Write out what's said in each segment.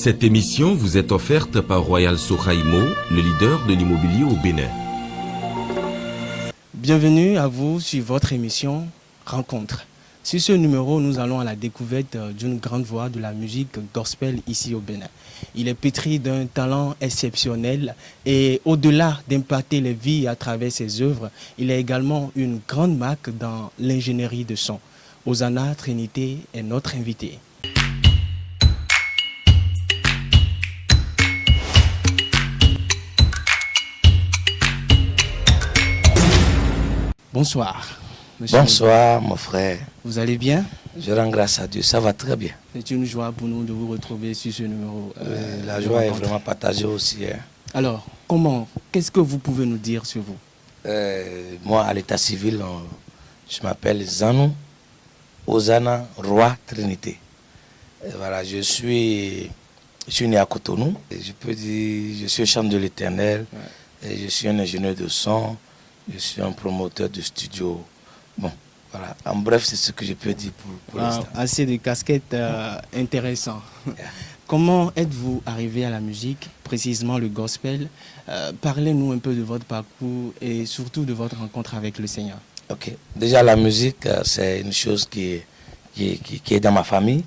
Cette émission vous est offerte par Royal Sohaimo, le leader de l'immobilier au Bénin. Bienvenue à vous sur votre émission Rencontre. Sur ce numéro, nous allons à la découverte d'une grande voix de la musique gospel ici au Bénin. Il est pétri d'un talent exceptionnel et au-delà d'impacter les vies à travers ses œuvres, il est également une grande marque dans l'ingénierie de son. Hosanna Trinité est notre invité. Bonsoir. Monsieur. Bonsoir, mon frère. Vous allez bien? Je rends grâce à Dieu, ça va très bien. C'est une joie pour nous de vous retrouver sur ce numéro. La joie est vraiment partagée aussi. Hein. Alors, qu'est-ce que vous pouvez nous dire sur vous? Moi, à l'état civil, je m'appelle Zanou Hosanna Roi Trinité. Voilà, je suis né à Cotonou. Je peux dire, je suis chant de l'Éternel. Ouais. Je suis un ingénieur de son. Je suis un promoteur de studio. Bon, voilà. En bref, c'est ce que je peux dire pour l'instant. Assez de casquettes intéressantes. Yeah. Comment êtes-vous arrivé à la musique, précisément le gospel? Parlez-nous un peu de votre parcours et surtout de votre rencontre avec le Seigneur. Ok. Déjà, la musique, c'est une chose qui est dans ma famille.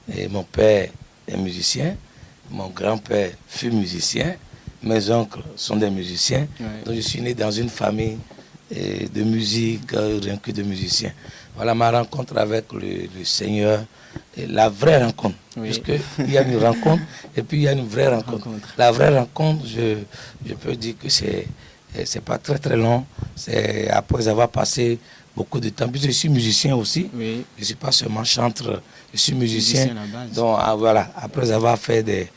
Ouais. Et mon père est musicien. Mon grand-père fut musicien. Mes oncles sont des musiciens, donc je suis né dans une famille de musique, rien que de musiciens. Voilà ma rencontre avec le Seigneur, et la vraie rencontre, puisqu'il y a une rencontre et puis il y a une vraie rencontre. La vraie rencontre, je peux dire que c'est pas très très long, c'est après avoir passé beaucoup de temps, puisque je suis musicien aussi, je ne suis pas seulement chanteur, je suis musicien, donc voilà, après avoir fait des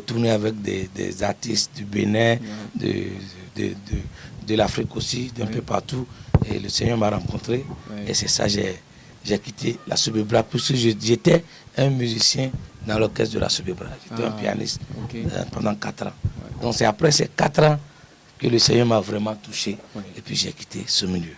tournées avec des artistes du Bénin, de l'Afrique aussi, d'un peu partout. Et le Seigneur m'a rencontré. Et c'est ça, j'ai quitté la Sobebra, puisque j'étais un musicien dans l'orchestre de la Sobebra. J'étais un pianiste pendant 4 ans. Donc c'est après ces 4 ans que le Seigneur m'a vraiment touché. Et puis j'ai quitté ce milieu.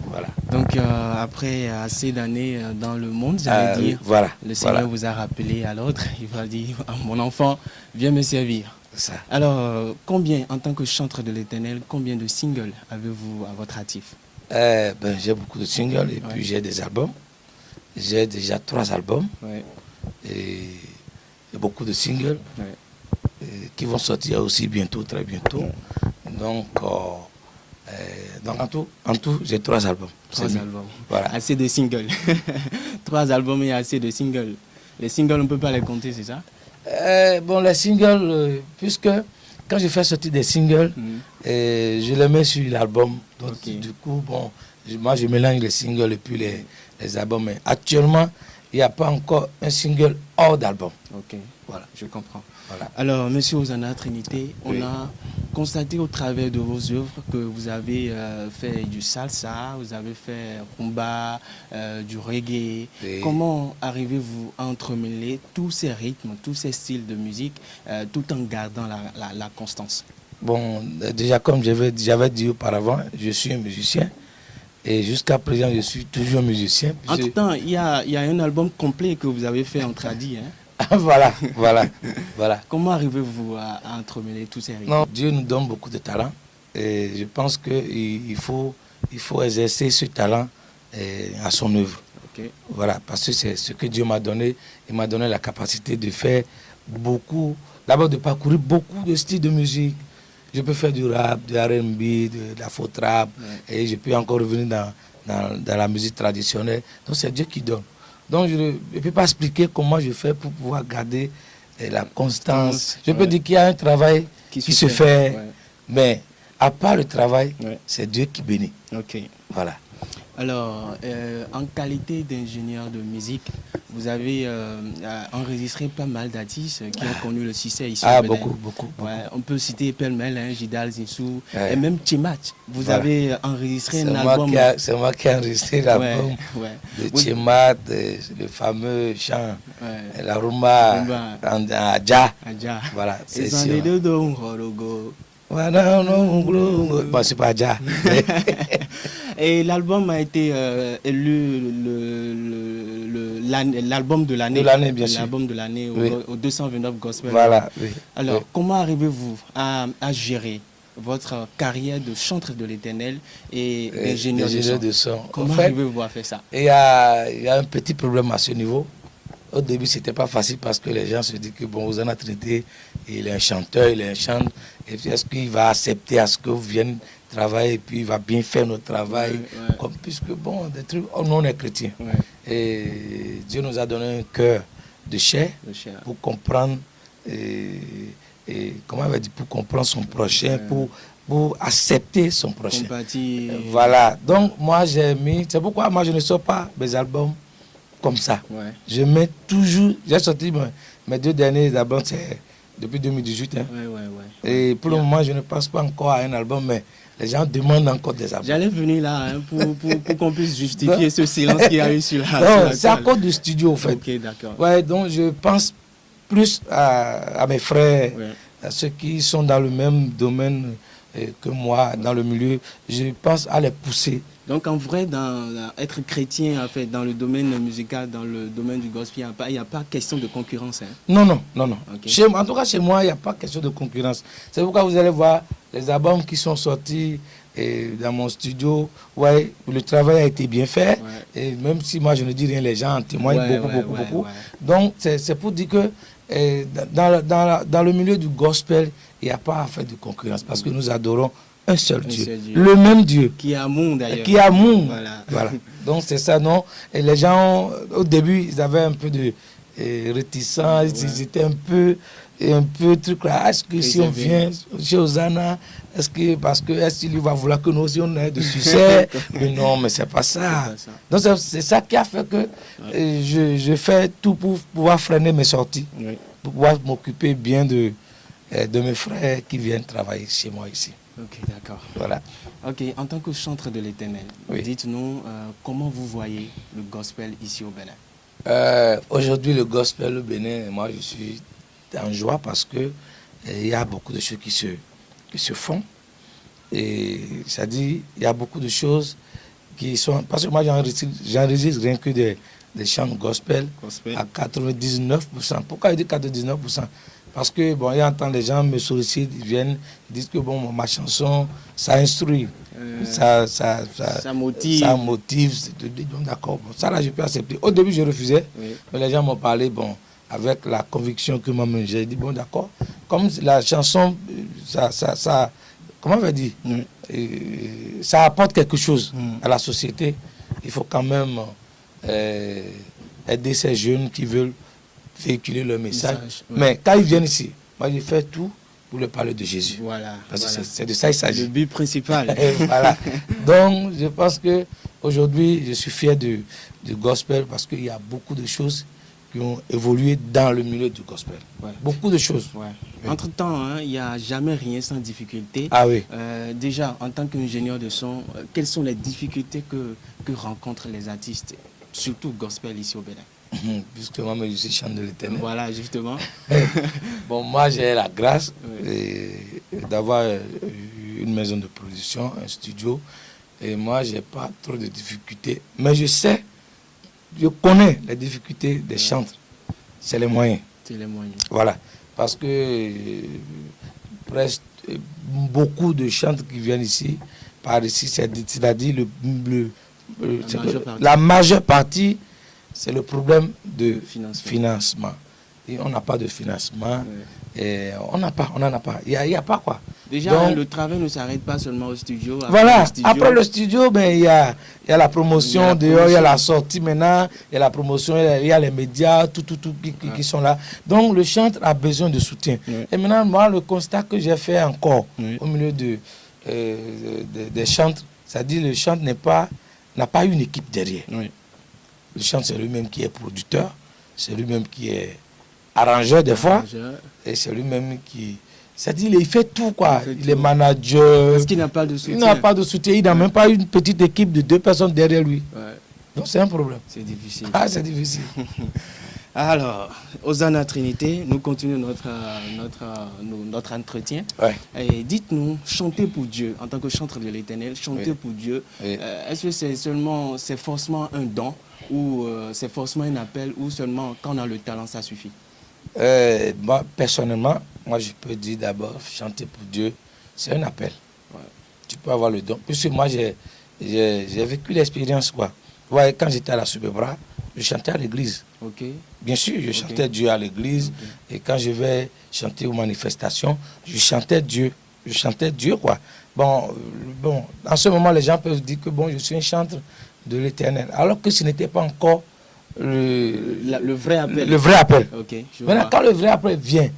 Voilà. Donc après assez d'années dans le monde, j'allais dire, le Seigneur vous a rappelé à l'ordre, il va dire, mon enfant, viens me servir. Ça. Alors, en tant que chanteur de l'Éternel, combien de singles avez-vous à votre actif? J'ai beaucoup de singles et puis j'ai des albums. J'ai déjà 3 albums et beaucoup de singles qui vont sortir aussi bientôt, très bientôt. Donc en tout, j'ai 3 albums. 3 albums. Voilà. Assez de singles. 3 albums et assez de singles. Les singles, on ne peut pas les compter, c'est ça? Les singles, puisque quand je fais sortir des singles, je les mets sur l'album. Donc, du coup, moi, je mélange les singles et puis les albums. Mais actuellement, il n'y a pas encore un single hors d'album. Ok, voilà. Je comprends. Voilà. Alors, monsieur Hosanna Trinité, on a constaté au travers de vos œuvres que vous avez fait du salsa, vous avez fait rumba, du reggae. Comment arrivez-vous à entremêler tous ces rythmes, tous ces styles de musique, tout en gardant la constance? Bon, déjà, comme j'avais dit auparavant, je suis un musicien. Et jusqu'à présent, je suis toujours musicien. Entre-temps, il y a un album complet que vous avez fait en tradi, hein? Voilà. Comment arrivez-vous à entremêler tous ces rythmes? Non, Dieu nous donne beaucoup de talent. Et je pense qu'il faut exercer ce talent à son œuvre. Voilà, parce que c'est ce que Dieu m'a donné. Il m'a donné la capacité de faire beaucoup, d'abord de parcourir beaucoup de styles de musique. Je peux faire du rap, du R&B, de la faux trap, et je peux encore revenir dans la musique traditionnelle. Donc c'est Dieu qui donne. Donc je ne peux pas expliquer comment je fais pour pouvoir garder la constance. Je peux dire qu'il y a un travail qui se fait, mais à part le travail, c'est Dieu qui bénit. Voilà. Alors, en qualité d'ingénieur de musique, vous avez enregistré pas mal d'artistes qui ont connu le succès ici au Bénin. Beaucoup. On peut citer pêle-mêle, Jidal Zinsou, et même Tchemat. Vous avez enregistré un album. C'est moi qui ai enregistré l'album de Tchemat, le fameux chant, la rumba, Adja. Voilà, c'est sûr. Bon, c'est pas Adja. Et l'album a été élu l'album de l'année. De l'année, bien sûr. L'album de l'année Oui. au 229 Gospel. Voilà, oui. Alors, Oui. comment arrivez-vous à gérer votre carrière de chanteur de l'Éternel et d'ingénieur de son? Comment En fait, arrivez-vous à faire ça? il y a un petit problème à ce niveau. Au début, c'était pas facile parce que les gens se disent que bon, vous en avez traité, il est un chanteur, il est un chanteur. Et puis, est-ce qu'il va accepter à ce que vous vienne travailler et puis il va bien faire notre travail? Ouais. Comme, puisque bon, des trucs, nous on est chrétiens. Ouais. Et Dieu nous a donné un cœur de chair Le cher. pour comprendre, comment on va dire, pour comprendre son prochain, pour accepter son prochain. Compatir. Voilà. Donc, moi, j'ai mis. C'est pourquoi moi, je ne sors pas mes albums comme ça. Ouais. Je mets toujours. J'ai sorti mes 2 derniers albums, c'est depuis 2018. Hein. Ouais. Et pour le moment, je ne passe pas encore à un album, mais les gens demandent encore des albums. J'allais venir là hein, pour qu'on puisse justifier ce silence qu'il y a eu sur la. Non, c'est à cause du studio, en fait. Ok, d'accord. Ouais, donc je pense plus à mes frères, Ouais. à ceux qui sont dans le même domaine que moi, dans le milieu. Je pense à les pousser. Donc en vrai, être chrétien, en fait, dans le domaine musical, dans le domaine du gospel, il n'y a pas question de concurrence. Hein. Non. Ok. En tout cas, chez moi, il n'y a pas question de concurrence. C'est pourquoi vous allez voir les albums qui sont sortis dans mon studio. Ouais, le travail a été bien fait. Ouais. Et même si moi, je ne dis rien, les gens en témoignent beaucoup. Ouais. Donc, c'est pour dire que dans le milieu du gospel, il n'y a pas à faire de concurrence parce que nous adorons un seul Dieu. Le même Dieu. Qui est amour d'ailleurs. Qui est amour. Voilà. Donc c'est ça, non? Et les gens, au début, ils avaient un peu de réticence, ils étaient un peu truc là. Est-ce que si on vient chez Hosanna, est-ce qu'il va vouloir que nous aussi on ait de succès? Mais non, mais c'est pas ça. Donc c'est ça qui a fait que je fais tout pour pouvoir freiner mes sorties, pour pouvoir m'occuper bien de mes frères qui viennent travailler chez moi ici. Ok, d'accord. Voilà. Ok, en tant que chanteur de l'Éternel, dites-nous comment vous voyez le gospel ici au Bénin? Aujourd'hui, le gospel au Bénin, moi je suis en joie parce que il y a beaucoup de choses qui se font. Et ça dit, il y a beaucoup de choses qui sont... Parce que moi j'enregistre rien que des chants gospel à 99%. Pourquoi je dis 99%? Parce que, bon, il y a un temps, les gens me sollicitent, ils viennent, ils disent que, bon, ma chanson, ça instruit, ça motive. Ça motive, donc d'accord, bon, ça là, je peux accepter. Au début, je refusais, mais les gens m'ont parlé, bon, avec la conviction que moi-même, j'ai dit, bon, d'accord, comme la chanson, comment on va dire, ça apporte quelque chose à la société, il faut quand même aider ces jeunes qui veulent véhiculer le message. Mais quand ils viennent ici, moi je fais tout pour leur parler de Jésus. Voilà. Parce que c'est de ça il s'agit. Le but principal. Voilà. Donc je pense que aujourd'hui je suis fier du gospel parce qu'il y a beaucoup de choses qui ont évolué dans le milieu du gospel. Ouais. Beaucoup de choses. Ouais. Oui. Entre-temps, il n'y a jamais rien sans difficulté. Ah oui. Déjà, en tant qu'ingénieur de son, quelles sont les difficultés que rencontrent les artistes, surtout gospel ici au Bénin? Puisque moi, je suis chanteur de l'Éternel. Voilà, justement. Bon, moi, j'ai la grâce d'avoir une maison de production, un studio. Et moi, je n'ai pas trop de difficultés. Mais je connais les difficultés des chantres. C'est les moyens. C'est les moyens. Voilà. Parce que presque beaucoup de chantres qui viennent ici, par ici, c'est-à-dire la majeure partie, c'est le problème de financement. Et on n'a pas de financement. Et on n'en a pas. Il n'y a pas quoi. Déjà, donc, le travail ne s'arrête pas seulement au studio. Voilà. Après le studio, ben, il y a la promotion dehors, il y a la sortie maintenant, il y a la promotion, il y a les médias, tout qui sont là. Donc le chanteur a besoin de soutien. Et maintenant, moi, le constat que j'ai fait encore au milieu des chantres, c'est-à-dire le chanteur n'a pas une équipe derrière. Le chanteur, c'est lui-même qui est producteur, c'est lui-même qui est arrangeur des fois, et c'est lui-même qui... C'est-à-dire, il fait tout, quoi. Il est manager. Parce qu'il n'a pas de soutien. Il n'a pas de soutien, il n'a même pas une petite équipe de 2 personnes derrière lui. Donc c'est un problème. C'est difficile. Ah, c'est difficile. Alors, Hosanna Trinité, nous continuons notre entretien. Ouais. Et dites-nous, chanter pour Dieu, en tant que chanteur de l'Éternel, chanter Oui. pour Dieu, Oui. est-ce que c'est forcément un don ou c'est forcément un appel ou seulement quand on a le talent, ça suffit? Moi, personnellement, je peux dire d'abord, chanter pour Dieu, c'est un appel. Ouais. Tu peux avoir le don. Puisque moi, j'ai vécu l'expérience, quoi. Vous voyez, quand j'étais à la Subebra, je chantais à l'église. Ok. Bien sûr, je chantais Dieu à l'église. Okay. Et quand je vais chanter aux manifestations, je chantais Dieu. Je chantais Dieu, quoi. Bon, en ce moment, les gens peuvent dire que bon, je suis un chanteur de l'Éternel. Alors que ce n'était pas encore le vrai appel. Le vrai appel. Okay, maintenant, quand le vrai appel vient,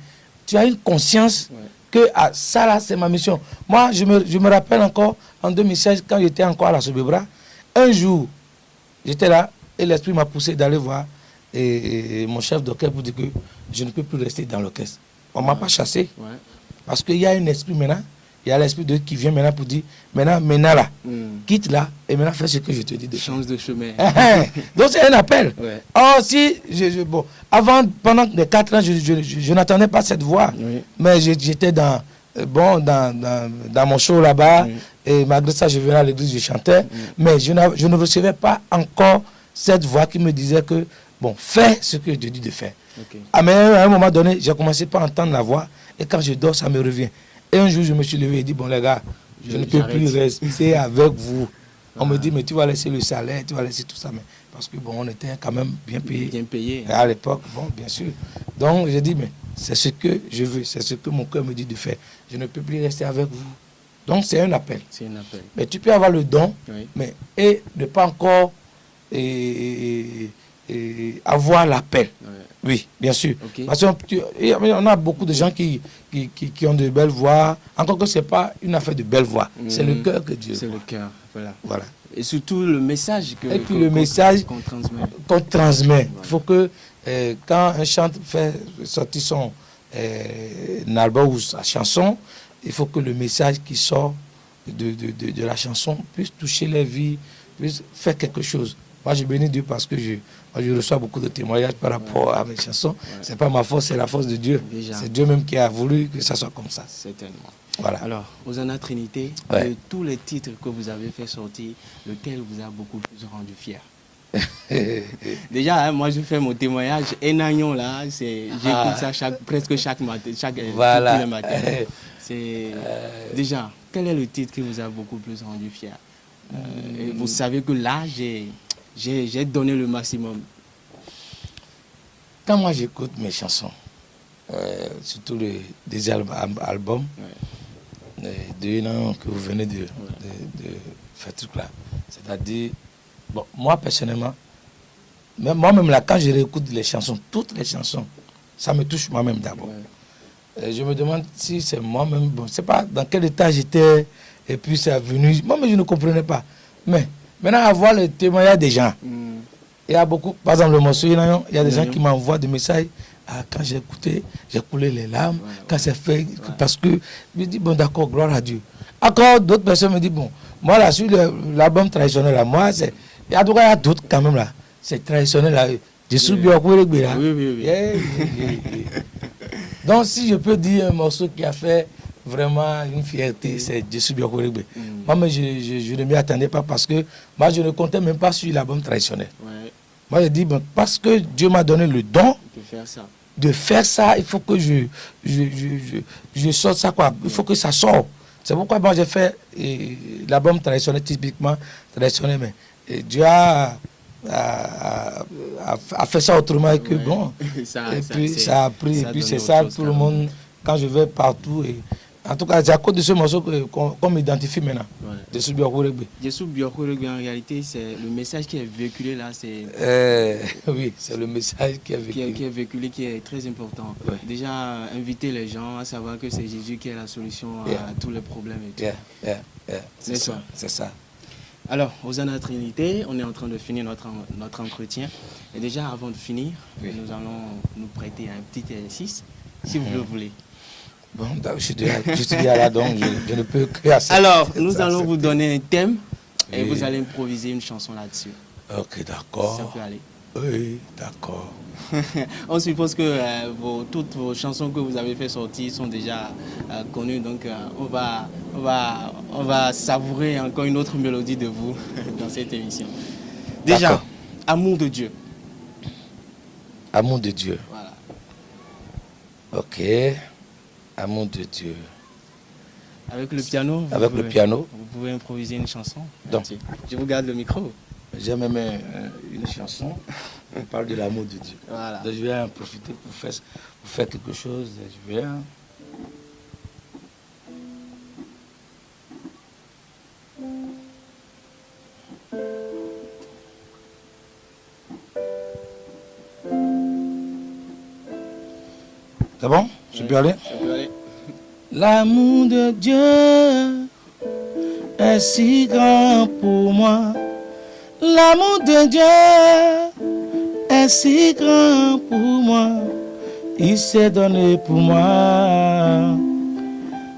tu as une conscience que ça, là, c'est ma mission. Moi, je me rappelle encore, en 2016, quand j'étais encore à la Sobebra, un jour, j'étais là, et l'esprit m'a poussé d'aller voir et mon chef d'orchestre pour dire que je ne peux plus rester dans l'orchestre. On ne m'a pas chassé. Ouais. Parce qu'il y a un esprit maintenant, il y a l'esprit de Dieu qui vient maintenant pour dire, maintenant là, quitte là, et maintenant fais ce que je te dis de faire. Change de chemin. Donc c'est un appel. Ouais. Or si, bon, avant, pendant les 4 ans, je n'attendais pas cette voix, mais j'étais dans mon show là-bas, et malgré ça, je venais à l'église, je chantais, mais je ne recevais pas encore cette voix qui me disait que, bon, fais ce que je te dis de faire. Okay. Mais à un moment donné, j'ai commencé par entendre la voix, et quand je dors, ça me revient. Et un jour, je me suis levé et dit, bon les gars, je ne peux plus rester avec vous. On me dit, mais tu vas laisser le salaire, tu vas laisser tout ça. Mais parce que bon, on était quand même bien payé. Bien payé. À l'époque, bon, bien sûr. Donc, j'ai dit, mais c'est ce que je veux, c'est ce que mon cœur me dit de faire. Je ne peux plus rester avec vous. Donc, c'est un appel. C'est un appel. Mais tu peux avoir le don, mais ne pas encore avoir l'appel. Oui, bien sûr. Okay. Parce qu'on a beaucoup de gens qui ont de belles voix, encore que ce n'est pas une affaire de belles voix. C'est le cœur que Dieu voit. C'est le cœur, voilà. Et surtout le message qu'on transmet. Il faut que quand un chanteur fait sortir son album ou sa chanson, il faut que le message qui sort de la chanson puisse toucher les vies, puisse faire quelque chose. Moi, je bénis Dieu parce que je reçois beaucoup de témoignages par rapport à mes chansons. Ce n'est pas ma force, c'est la force de Dieu. C'est Dieu même qui a voulu que ça soit comme ça. Certainement. Voilà. Alors, Hosanna Trinité, de tous les titres que vous avez fait sortir, lequel vous a beaucoup plus rendu fier? Déjà, hein, moi je fais mon témoignage. Enagnon là, j'écoute ça presque chaque matin, tous les matins. Déjà, quel est le titre qui vous a beaucoup plus rendu fier? Et vous savez que là, j'ai donné le maximum. Quand moi j'écoute mes chansons, surtout des albums, de nom que vous venez de faire truc là, c'est-à-dire, bon, moi personnellement, moi-même là, quand je réécoute les chansons, toutes les chansons, ça me touche moi-même d'abord. Je me demande si c'est moi-même, bon, je ne sais pas dans quel état j'étais, et puis c'est venu, moi-même je ne comprenais pas. Mais maintenant, avoir le témoignage des gens, il y a beaucoup, par exemple le morceau, il y a des gens qui m'envoient des messages. Quand j'ai écouté, j'ai coulé les larmes, quand c'est fait, parce que je dis, bon d'accord, gloire à Dieu. Encore d'autres personnes me disent, bon, moi là, sur l'album traditionnel, là, moi, il y a d'autres quand même là, c'est traditionnel là, je suis bien au là. Donc si je peux dire un morceau qui a fait vraiment une fierté, c'est je suis bien au moi, mais je ne m'y attendais pas parce que moi, je ne comptais même pas sur l'album traditionnel. Moi, je dis, bon, parce que Dieu m'a donné le don de faire ça, il faut que je sorte ça, quoi. Il faut que ça sorte. C'est pourquoi moi, j'ai fait l'album traditionnel, typiquement traditionnel, mais Dieu a fait ça autrement que bon. Et puis ça a pris, et puis c'est ça, tout le monde, quand je vais partout, en tout cas, c'est à cause de ce morceau qu'on m'identifie maintenant. Jessu Biokhouregbe. Jessu Biokhouregbe, en réalité, c'est le message qui est véhiculé là. Oui, c'est le message qui est véhiculé. Qui est véhiculé, qui est très important. Déjà, inviter les gens à savoir que c'est Jésus qui est la solution à tous les problèmes et tout. C'est ça, c'est ça. Alors, Hosanna Trinité, on est en train de finir notre entretien. Et déjà, avant de finir, nous allons nous prêter un petit exercice, si vous le voulez. Bon, je suis déjà là, donc je ne peux que accepter. Alors, nous allons vous donner un thème et vous allez improviser une chanson là-dessus. Ok, d'accord. Ça peut aller. Oui, d'accord. On suppose que toutes vos chansons que vous avez fait sortir sont déjà connues, donc on va savourer encore une autre mélodie de vous dans cette émission. Déjà, D'accord. Amour de Dieu. Amour de Dieu. Voilà. Ok. Amour de Dieu. Avec le piano. Le piano. Vous pouvez improviser une chanson. Donc. Je vous garde le micro. J'ai même une chanson. On parle de l'amour de Dieu. Voilà. Donc je vais en profiter pour faire quelque chose. Je vais. C'est bon? Je peux aller? Je peux aller. L'amour de Dieu est si grand pour moi. L'amour de Dieu est si grand pour moi. Il s'est donné pour moi.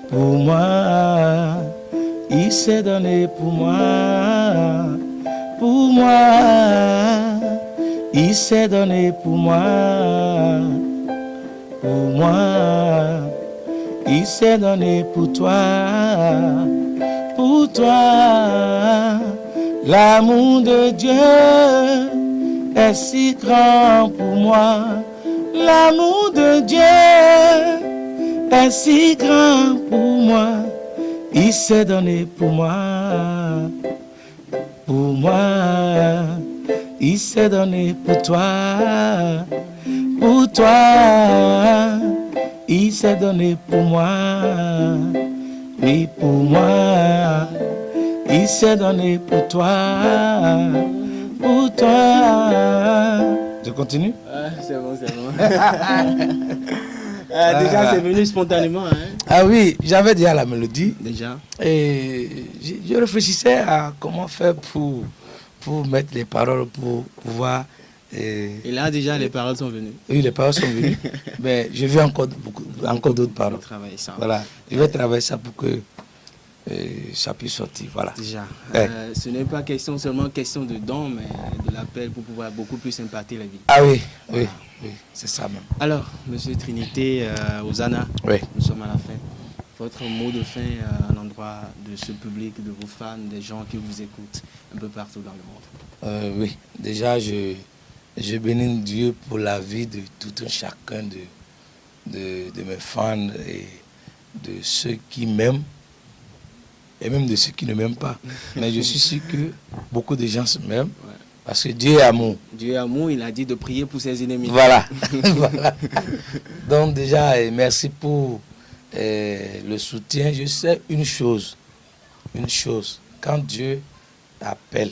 Pour moi. Il s'est donné pour moi. Pour moi. Il s'est donné pour moi. Pour moi. Il s'est donné pour toi. Pour toi. L'amour de Dieu est si grand pour moi. L'amour de Dieu est si grand pour moi. Il s'est donné pour moi. Pour moi. Il s'est donné pour toi. Pour toi. Il s'est donné pour moi. Oui, pour moi. Il s'est donné pour toi. Pour toi. Je continue? C'est bon, c'est bon. Déjà, c'est venu spontanément. Hein? Ah oui, j'avais déjà la mélodie. Déjà. Et je réfléchissais à comment faire pour mettre les paroles, pour pouvoir... Et là, déjà, les paroles sont venues. Oui, les paroles sont venues. Mais je veux encore d'autres paroles. Travailler ça. Voilà, je vais travailler ça pour que ça puisse sortir. Voilà. Déjà, Ouais. ce n'est pas seulement question de don, mais de l'appel pour pouvoir beaucoup plus impacter la vie. Ah oui, Voilà. oui, c'est ça même. Alors, Monsieur Trinité, Hosanna, Oui. nous sommes à la fin. Votre mot de fin à l'endroit de ce public, de vos fans, des gens qui vous écoutent un peu partout dans le monde. Oui, déjà, je bénis Dieu pour la vie de tout un chacun de mes fans et de ceux qui m'aiment et même de ceux qui ne m'aiment pas. Mais je suis sûr que beaucoup de gens m'aiment parce que Dieu est amour. Dieu est amour, il a dit de prier pour ses ennemis. Voilà. Voilà. Donc déjà, merci pour le soutien. Je sais une chose, quand Dieu appelle,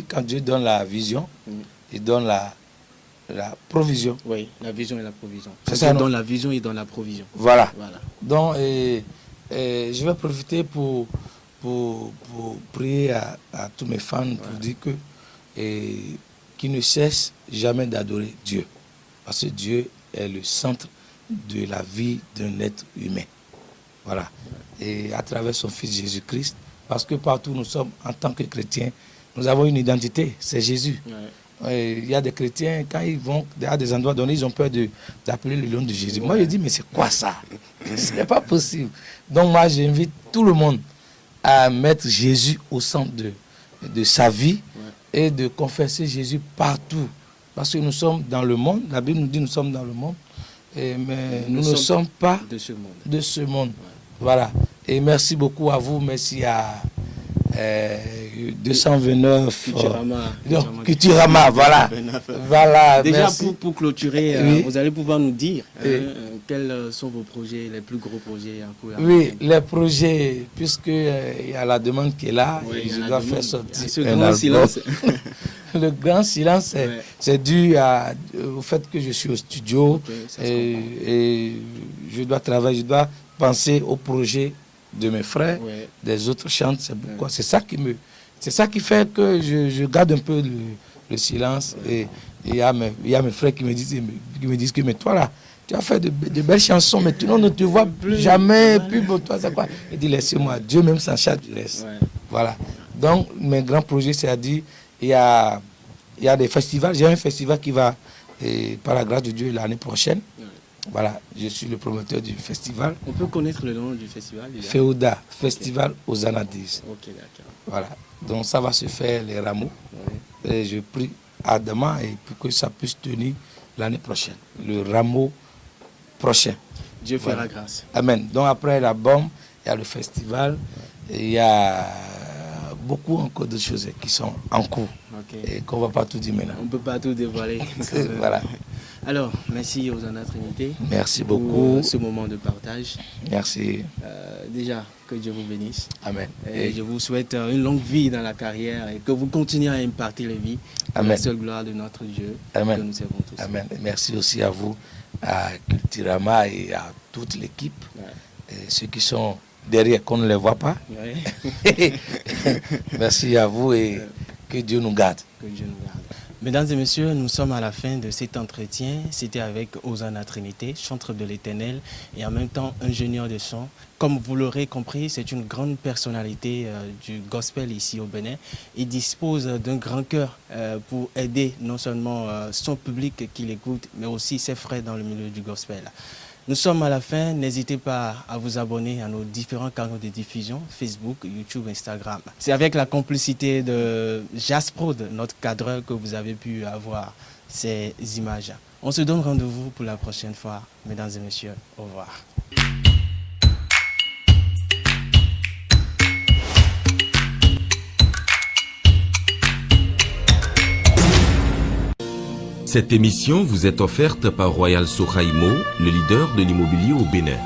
quand Dieu donne la vision, il donne la provision. Oui, la vision et la provision. C'est ça, Il non? donne la vision, il donne la provision. Voilà. Voilà. Donc, je vais profiter pour prier à tous mes fans pour dire que qu'ils ne cessent jamais d'adorer Dieu. Parce que Dieu est le centre de la vie d'un être humain. Voilà. Et à travers son Fils Jésus-Christ, parce que partout nous sommes en tant que chrétiens, nous avons une identité, c'est Jésus. Ouais. Il y a des chrétiens, quand ils vont à des endroits donnés, ils ont peur d'appeler le nom de Jésus. Moi, je dis, mais c'est quoi ça? Ce n'est pas possible. Donc moi, j'invite tout le monde à mettre Jésus au centre de sa vie et de confesser Jésus partout. Parce que nous sommes dans le monde, la Bible nous dit nous sommes dans le monde, mais nous ne sommes pas de ce monde. Voilà. Et merci beaucoup à vous, merci à 229 Culturama, voilà. Voilà. Déjà pour clôturer, oui. Vous allez pouvoir nous dire quels sont vos projets, les plus gros projets en cours. Oui, les projets, puisque il y a la demande qui est là, et je dois faire sortir ce grand silence. Le grand silence, c'est dû au fait que je suis au studio et je dois travailler, je dois penser au projet de mes frères, des autres chantent, c'est pourquoi. C'est ça qui fait que je garde un peu le silence. Et il y a mes frères qui me disent que mais toi là, tu as fait de belles chansons, mais tout le monde ne te voit plus jamais, plus pour toi, c'est quoi? Il dit laissez-moi, Dieu même s'en charge du reste. Voilà. Donc mes grands projets, c'est-à-dire il y a il y a des festivals. J'ai un festival qui va, par la grâce de Dieu, l'année prochaine. Ouais. Voilà, je suis le promoteur du festival. On peut connaître le nom du festival déjà? Feuda, Festival aux Anadis. Ok, d'accord. Voilà, donc ça va se faire les rameaux. Ouais. Et je prie ardemment et pour que ça puisse tenir l'année prochaine, le rameau prochain. Dieu fera Voilà. grâce. Amen. Donc après la bombe, il y a le festival, et il y a beaucoup encore de choses qui sont en cours Ok. et qu'on ne va pas tout dire maintenant. On ne peut pas tout dévoiler. Voilà. Alors, merci aux Hosanna Trinité. Merci Pour beaucoup. ce moment de partage. Merci. Déjà, que Dieu vous bénisse. Amen. Et je vous souhaite une longue vie dans la carrière et que vous continuez à imparter les vies. Pour Amen. la seule gloire de notre Dieu. Amen. Que nous servons tous. Amen. Et merci aussi à vous, à Culturama et à toute l'équipe, Ouais. et ceux qui sont derrière, qu'on ne les voit pas. Ouais. Merci à vous et que Dieu nous garde. Que Dieu nous garde. Mesdames et messieurs, nous sommes à la fin de cet entretien. C'était avec Hosanna Trinité, chantre de l'Éternel et en même temps ingénieur de son. Comme vous l'aurez compris, c'est une grande personnalité du gospel ici au Bénin. Il dispose d'un grand cœur pour aider non seulement son public qui l'écoute, mais aussi ses frères dans le milieu du gospel. Nous sommes à la fin. N'hésitez pas à vous abonner à nos différents canaux de diffusion, Facebook, YouTube, Instagram. C'est avec la complicité de Jasprod, notre cadreur, que vous avez pu avoir ces images. On se donne rendez-vous pour la prochaine fois. Mesdames et messieurs, au revoir. Cette émission vous est offerte par Royal Sohaimo, le leader de l'immobilier au Bénin.